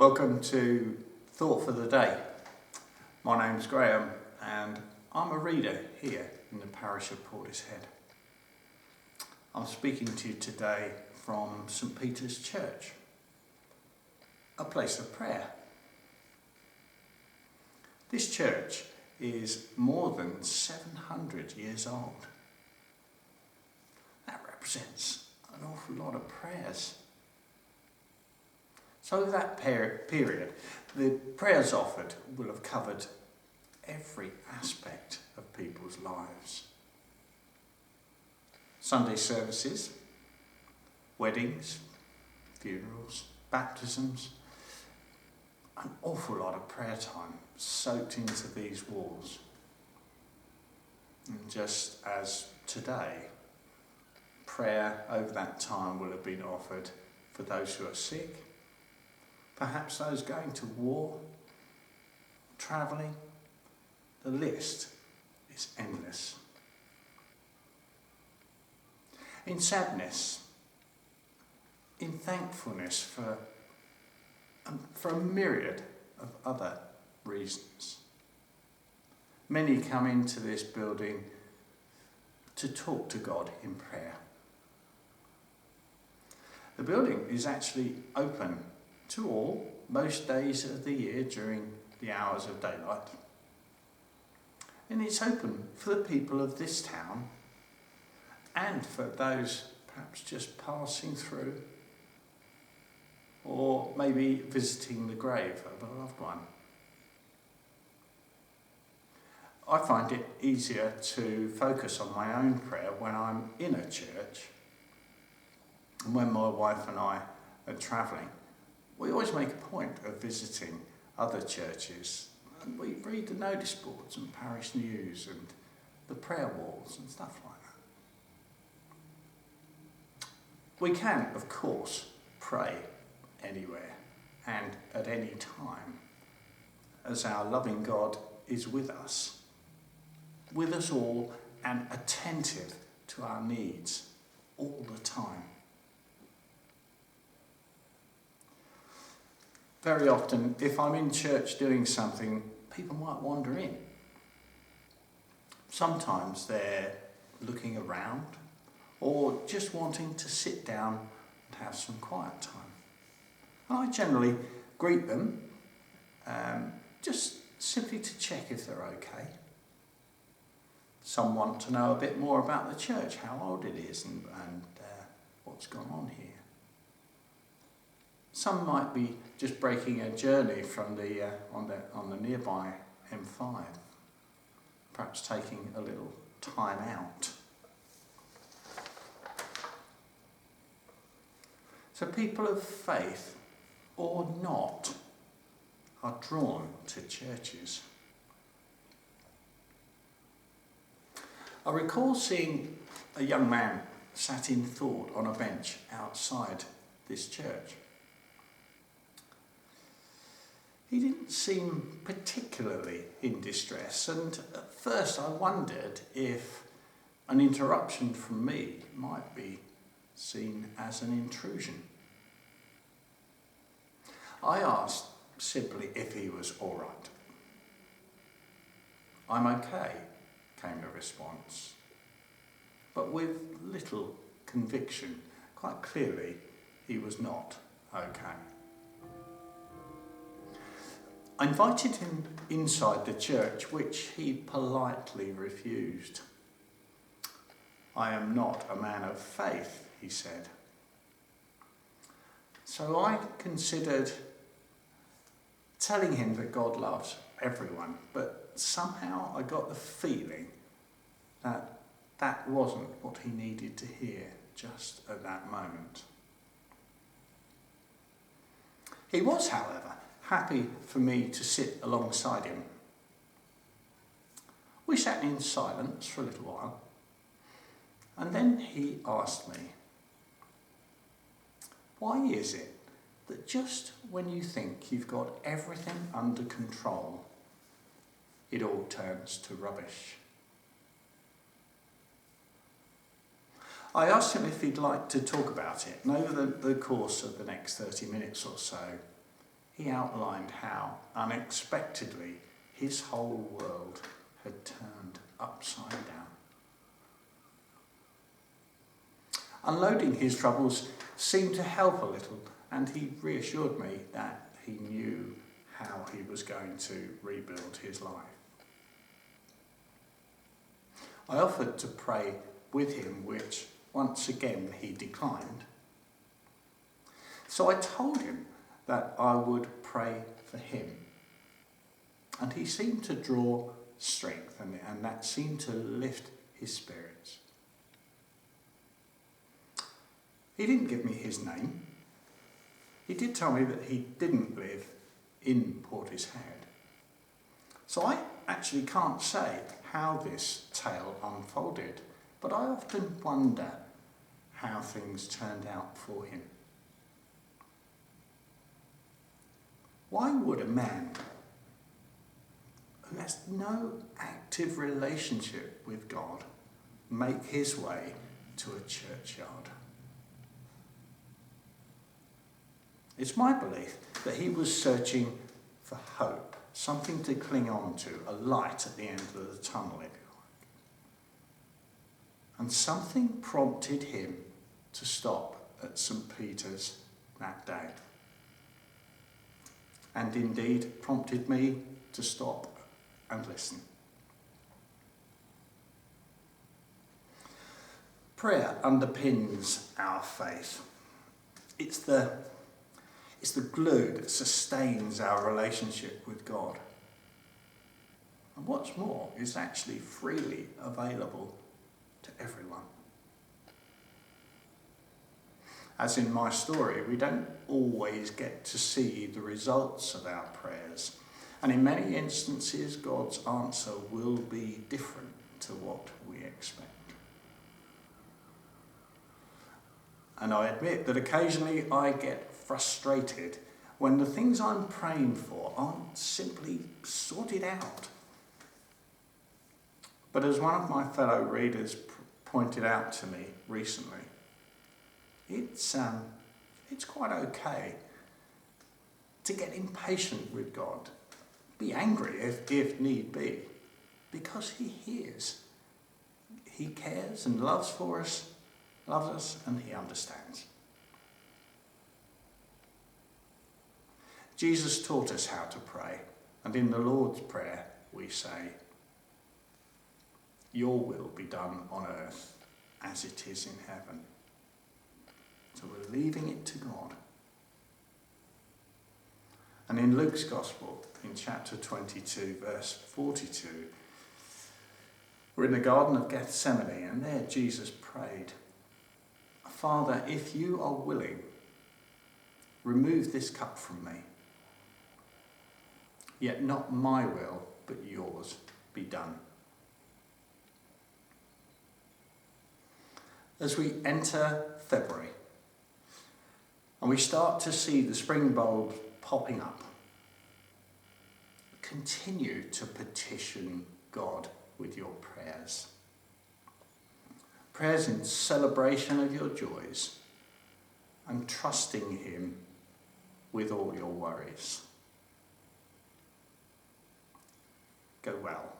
Welcome to Thought for the Day. My name's Graham and I'm a reader here in the parish of Portishead. I'm speaking to you today from St Peter's Church, a place of prayer. This church is more than 700 years old. That represents an awful lot of prayers. So over that period, the prayers offered will have covered every aspect of people's lives. Sunday services, weddings, funerals, baptisms, an awful lot of prayer time soaked into these walls. And just as today, prayer over that time will have been offered for those who are sick, perhaps those going to war, travelling. The list is endless. In sadness, in thankfulness for a myriad of other reasons. Many come into this building to talk to God in prayer. The building is actually open to all, most days of the year during the hours of daylight. And it's open for the people of this town and for those perhaps just passing through or maybe visiting the grave of a loved one. I find it easier to focus on my own prayer when I'm in a church and when my wife and I are travelling. We always make a point of visiting other churches and we read the notice boards and parish news and the prayer walls and stuff like that. We can, of course, pray anywhere and at any time, as our loving God is with us all and attentive to our needs all the time. Very often, if I'm in church doing something, people might wander in. Sometimes they're looking around or just wanting to sit down and have some quiet time. And I generally greet them, just simply to check if they're okay. Some want to know a bit more about the church, how old it is and what's gone on here. Some might be just breaking a journey from on the nearby M5, perhaps taking a little time out. So people of faith or not are drawn to churches. I recall seeing a young man sat in thought on a bench outside this church. He didn't seem particularly in distress, and at first I wondered if an interruption from me might be seen as an intrusion. I asked simply if he was all right. "I'm okay," came the response, but with little conviction. Quite clearly, he was not okay. I invited him inside the church, which he politely refused. "I am not a man of faith," he said. So I considered telling him that God loves everyone, but somehow I got the feeling that that wasn't what he needed to hear just at that moment. He was, however, happy for me to sit alongside him. We sat in silence for a little while, and then he asked me, "Why is it that just when you think you've got everything under control, it all turns to rubbish?" I asked him if he'd like to talk about it, and over the course of the next 30 minutes or so, he outlined how unexpectedly his whole world had turned upside down. Unloading his troubles seemed to help a little, and he reassured me that he knew how he was going to rebuild his life. I offered to pray with him, which once again he declined. So I told him that I would pray for him. And he seemed to draw strength, and that seemed to lift his spirits. He didn't give me his name. He did tell me that he didn't live in Portishead. So I actually can't say how this tale unfolded, but I often wonder how things turned out for him. Why would a man who has no active relationship with God make his way to a churchyard? It's my belief that he was searching for hope, something to cling on to, a light at the end of the tunnel, if you like. And something prompted him to stop at St. Peter's that day. And indeed prompted me to stop and listen. Prayer underpins our faith. It's the glue that sustains our relationship with God. And what's more, it's actually freely available to everyone. As in my story, we don't always get to see the results of our prayers. And in many instances, God's answer will be different to what we expect. And I admit that occasionally I get frustrated when the things I'm praying for aren't simply sorted out. But as one of my fellow readers pointed out to me recently, it's quite okay to get impatient with God, be angry if need be, because he hears. He cares and loves us, and he understands. Jesus taught us how to pray, and in the Lord's Prayer we say, "Your will be done on earth as it is in heaven." So we're leaving it to God. And in Luke's Gospel, in chapter 22, verse 42, we're in the Garden of Gethsemane, and there Jesus prayed, "Father, if you are willing, remove this cup from me. Yet not my will, but yours be done." As we enter February, and we start to see the spring bulbs popping up, continue to petition God with your prayers. Prayers in celebration of your joys and trusting him with all your worries. Go well.